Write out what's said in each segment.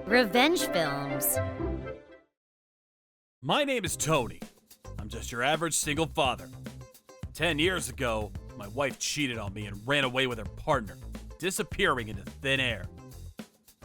Revenge films. My name is Tony. I'm just your average single father. 10 years ago, my wife cheated on me and ran away with her partner, disappearing into thin air.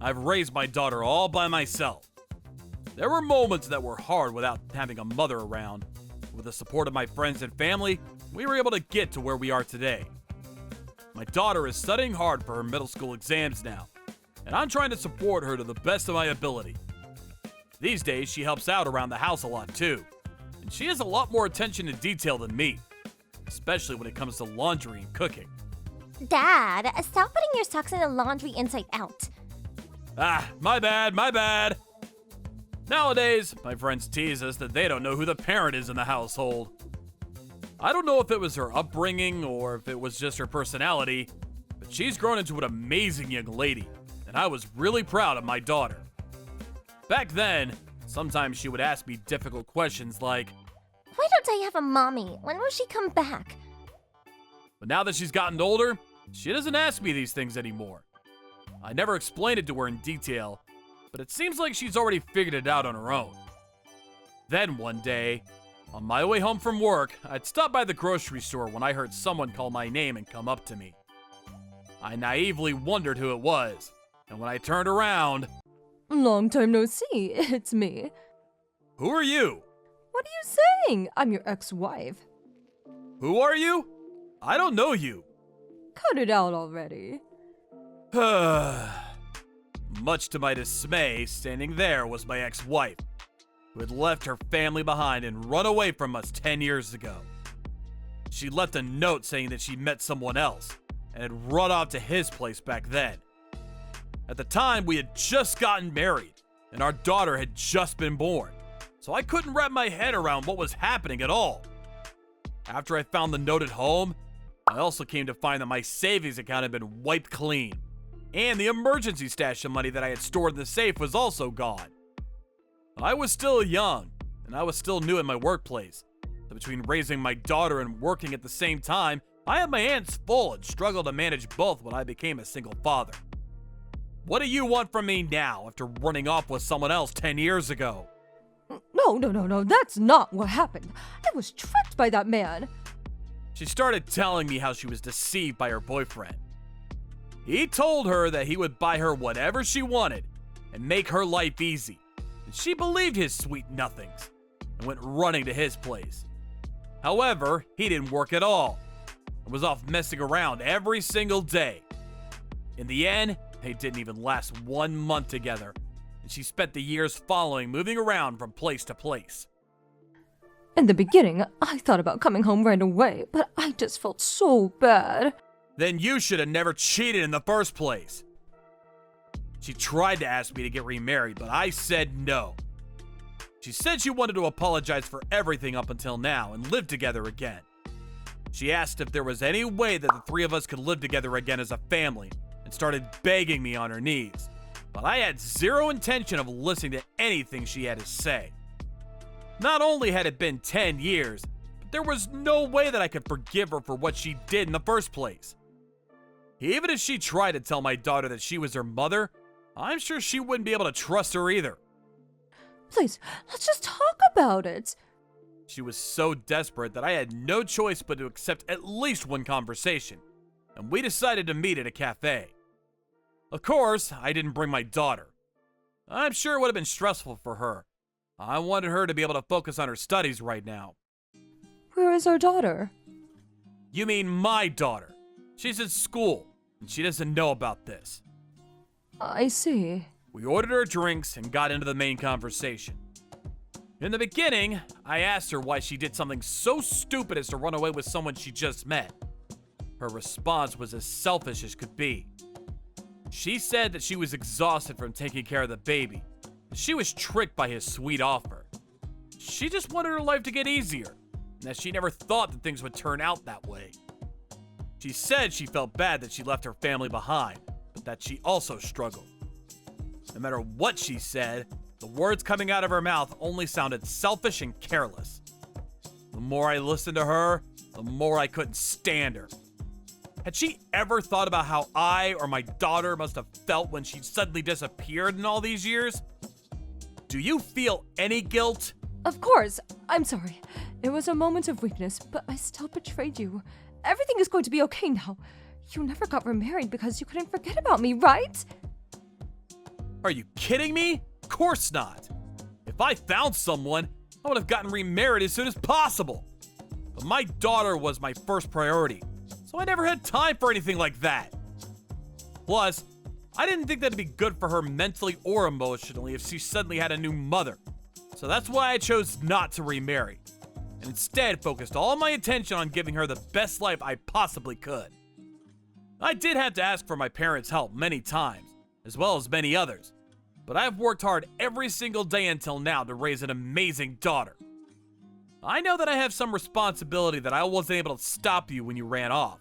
I've raised my daughter all by myself. There were moments that were hard without having a mother around. With the support of my friends and family, we were able to get to where we are today. My daughter is studying hard for her middle school exams now, and I'm trying to support her to the best of my ability. These days, she helps out around the house a lot too, and she has a lot more attention to detail than me, especially when it comes to laundry and cooking. Dad, stop putting your socks in the laundry inside out. My bad. Nowadays, my friends tease us that they don't know who the parent is in the household. I don't know if it was her upbringing or if it was just her personality, but she's grown into an amazing young lady, and I was really proud of my daughter. Back then, sometimes she would ask me difficult questions like, Why don't I have a mommy? When will she come back? but now that she's gotten older, she doesn't ask me these things anymore. I never explained it to her in detail, but it seems like she's already figured it out on her own. Then one day, on my way home from work, I'd stopped by the grocery store when I heard someone call my name and come up to me. I naively wondered who it was, and when I turned around, Long time no see, it's me. "Who are you? What are you saying? I'm your ex-wife. Who are you? I don't know you." Cut it out already. Much to my dismay, standing there was my ex-wife, who had left her family behind and run away from us 10 years ago. She left a note saying that she met someone else and had run off to his place back then. At the time, we had just gotten married, and our daughter had just been born, so I couldn't wrap my head around what was happening at all. After I found the note at home, I also came to find that my savings account had been wiped clean, and the emergency stash of money that I had stored in the safe was also gone. I was still young, and I was still new in my workplace, so between raising my daughter and working at the same time, I had my hands full and struggled to manage both when I became a single father. What do you want from me now after running off with someone else 10 years ago? No, that's not what happened. I was tricked by that man. She started telling me how she was deceived by her boyfriend. He told her that he would buy her whatever she wanted and make her life easy. And she believed his sweet nothings and went running to his place. However, he didn't work at all and was off messing around every single day. In the end, they didn't even last 1 month together, and she spent the years following moving around from place to place. In the beginning, I thought about coming home right away, but I just felt so bad. Then you should have never cheated in the first place. She tried to ask me to get remarried, but I said no. She said she wanted to apologize for everything up until now and live together again. She asked if there was any way that the three of us could live together again as a family and started begging me on her knees, but I had zero intention of listening to anything she had to say. Not only had it been 10 years, but there was no way that I could forgive her for what she did in the first place. Even if she tried to tell my daughter that she was her mother, I'm sure she wouldn't be able to trust her either. Please, let's just talk about it. She was so desperate that I had no choice but to accept at least one conversation, and we decided to meet at a cafe. Of course, I didn't bring my daughter. I'm sure it would have been stressful for her. I wanted her to be able to focus on her studies right now. Where is our daughter? You mean my daughter? She's in school, and she doesn't know about this. I see. We ordered her drinks and got into the main conversation. In the beginning, I asked her why she did something so stupid as to run away with someone she just met. Her response was as selfish as could be. She said that she was exhausted from taking care of the baby. She was tricked by his sweet offer. She just wanted her life to get easier, and that she never thought that things would turn out that way. She said she felt bad that she left her family behind, but that she also struggled. No matter what she said, the words coming out of her mouth only sounded selfish and careless. The more I listened to her, the more I couldn't stand her. Had she ever thought about how I or my daughter must have felt when she suddenly disappeared in all these years? Do you feel any guilt? Of course, I'm sorry. It was a moment of weakness, but I still betrayed you. Everything is going to be okay now. You never got remarried because you couldn't forget about me, right? Are you kidding me? Of course not. If I found someone, I would have gotten remarried as soon as possible. But my daughter was my first priority, so I never had time for anything like that. Plus, I didn't think that'd be good for her mentally or emotionally if she suddenly had a new mother. So that's why I chose not to remarry, and instead focused all my attention on giving her the best life I possibly could. I did have to ask for my parents' help many times, as well as many others, but I've worked hard every single day until now to raise an amazing daughter. I know that I have some responsibility that I wasn't able to stop you when you ran off,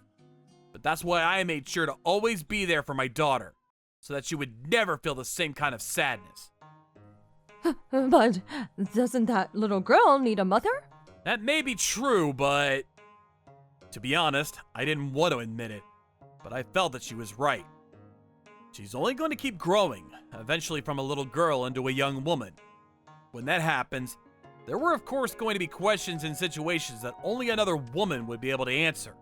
but that's why I made sure to always be there for my daughter, so that she would never feel the same kind of sadness. But doesn't that little girl need a mother? That may be true, but to be honest, I didn't want to admit it, but I felt that she was right. She's only going to keep growing, eventually from a little girl into a young woman. When that happens, there were of course going to be questions and situations that only another woman would be able to answer.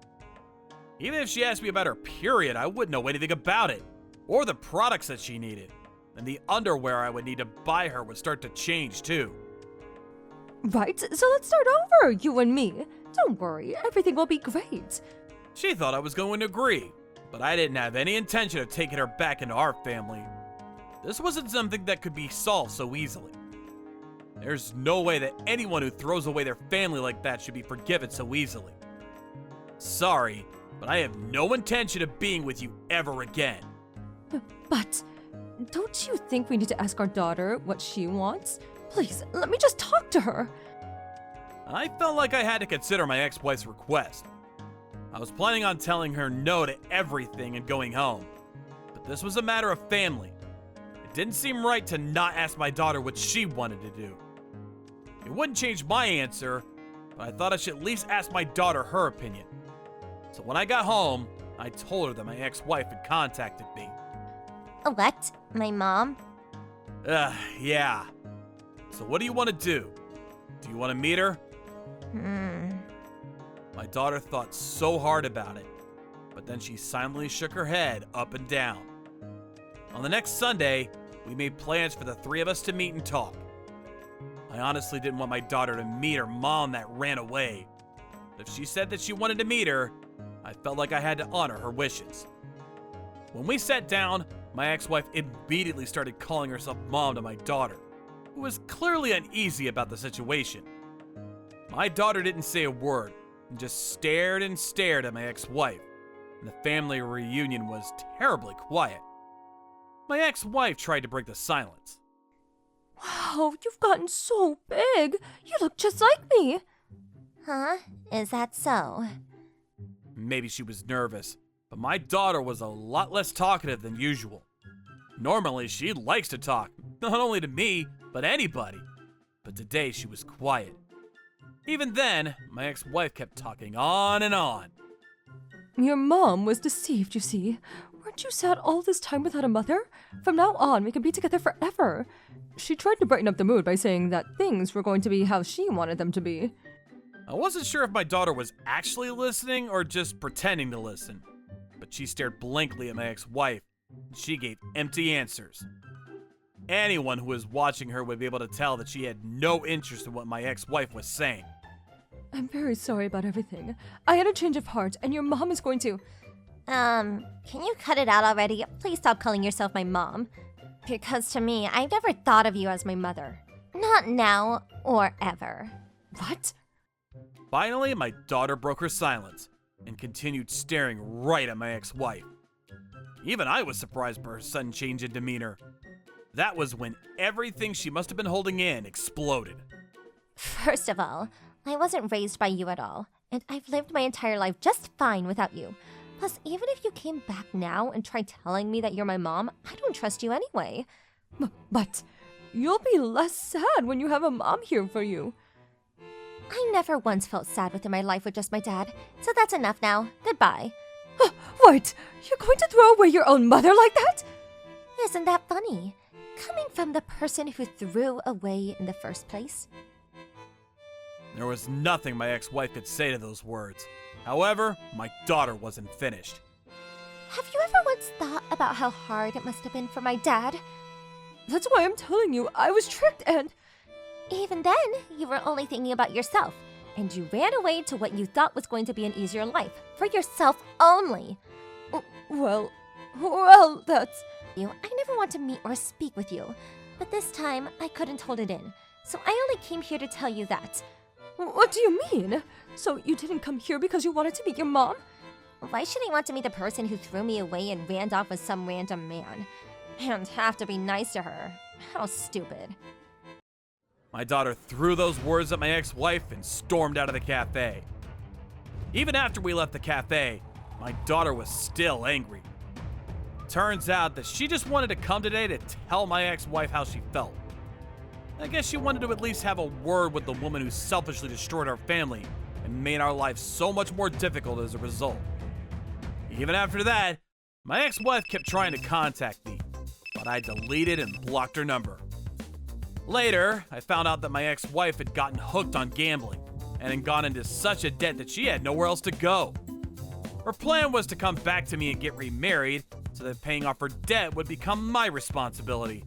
Even if she asked me about her period, I wouldn't know anything about it, or the products that she needed. And the underwear I would need to buy her would start to change too. Right, so let's start over, you and me. Don't worry, everything will be great. She thought I was going to agree, but I didn't have any intention of taking her back into our family. This wasn't something that could be solved so easily. There's no way that anyone who throws away their family like that should be forgiven so easily. Sorry, but I have no intention of being with you ever again. But don't you think we need to ask our daughter what she wants? Please, let me just talk to her. I felt like I had to consider my ex-wife's request. I was planning on telling her no to everything and going home, but this was a matter of family. It didn't seem right to not ask my daughter what she wanted to do. It wouldn't change my answer, but I thought I should at least ask my daughter her opinion. So when I got home, I told her that my ex-wife had contacted me. What? My mom? Yeah. So what do you want to do? Do you want to meet her? My daughter thought so hard about it, but then she silently shook her head up and down. On the next Sunday, we made plans for the three of us to meet and talk. I honestly didn't want my daughter to meet her mom that ran away, but if she said that she wanted to meet her, I felt like I had to honor her wishes. When we sat down, my ex-wife immediately started calling herself mom to my daughter, who was clearly uneasy about the situation. My daughter didn't say a word, and just stared and stared at my ex-wife, and the family reunion was terribly quiet. My ex-wife tried to break the silence. Wow, you've gotten so big. You look just like me. Huh? Is that so? Maybe she was nervous, but my daughter was a lot less talkative than usual. Normally, she likes to talk, not only to me, but anybody. But today she was quiet. Even then, my ex-wife kept talking on and on. Your mom was deceived, you see. Weren't you sad all this time without a mother? From now on, we could be together forever. She tried to brighten up the mood by saying that things were going to be how she wanted them to be. I wasn't sure if my daughter was actually listening or just pretending to listen, but she stared blankly at my ex-wife, and she gave empty answers. Anyone who was watching her would be able to tell that she had no interest in what my ex-wife was saying. I'm very sorry about everything. I had a change of heart, and your mom is going to... Can you cut it out already? Please stop calling yourself my mom. Because to me, I've never thought of you as my mother. Not now or ever. What? Finally, my daughter broke her silence and continued staring right at my ex-wife. Even I was surprised by her sudden change in demeanor. That was when everything she must have been holding in exploded. First of all, I wasn't raised by you at all, and I've lived my entire life just fine without you. Plus, even if you came back now and tried telling me that you're my mom, I don't trust you anyway. But you'll be less sad when you have a mom here for you. I never once felt sad within my life with just my dad, so that's enough now. Goodbye. What? You're going to throw away your own mother like that? Isn't that funny? Coming from the person who threw away in the first place. There was nothing my ex-wife could say to those words. However, my daughter wasn't finished. Have you ever once thought about how hard it must have been for my dad? That's why I'm telling you, I was tricked and... Even then, you were only thinking about yourself, and you ran away to what you thought was going to be an easier life, for yourself only. Well, that's... I never want to meet or speak with you, but this time I couldn't hold it in, so I only came here to tell you that. What do you mean? So you didn't come here because you wanted to meet your mom? Why should I want to meet the person who threw me away and ran off with some random man? And have to be nice to her. How stupid. My daughter threw those words at my ex-wife and stormed out of the cafe. Even after we left the cafe, my daughter was still angry. Turns out that she just wanted to come today to tell my ex-wife how she felt. I guess she wanted to at least have a word with the woman who selfishly destroyed our family and made our lives so much more difficult as a result. Even after that, my ex-wife kept trying to contact me, but I deleted and blocked her number. Later, I found out that my ex-wife had gotten hooked on gambling and had gone into such a debt that she had nowhere else to go. Her plan was to come back to me and get remarried so that paying off her debt would become my responsibility.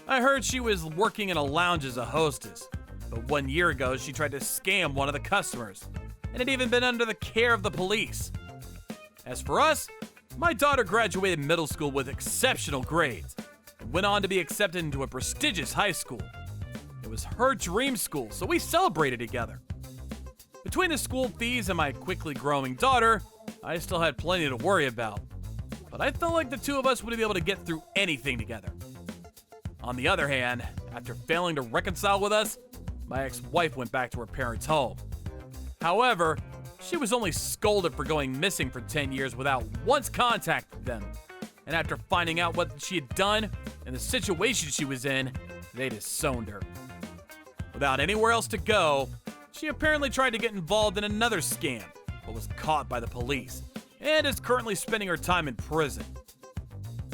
I heard she was working in a lounge as a hostess, but 1 year ago she tried to scam one of the customers and had even been under the care of the police. As for us, my daughter graduated middle school with exceptional grades and went on to be accepted into a prestigious high school. It was her dream school, so we celebrated together. Between the school fees and my quickly growing daughter, I still had plenty to worry about. But I felt like the two of us would be able to get through anything together. On the other hand, after failing to reconcile with us, my ex-wife went back to her parents' home. However, she was only scolded for going missing for 10 years without once contacting them. And after finding out what she had done and the situation she was in, they disowned her. Without anywhere else to go, she apparently tried to get involved in another scam, but was caught by the police and is currently spending her time in prison.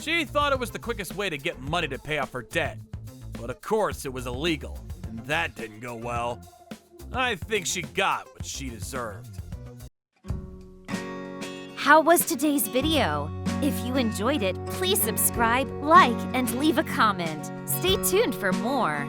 She thought it was the quickest way to get money to pay off her debt, but of course it was illegal, and that didn't go well. I think she got what she deserved. How was today's video? If you enjoyed it, please subscribe, like, and leave a comment. Stay tuned for more.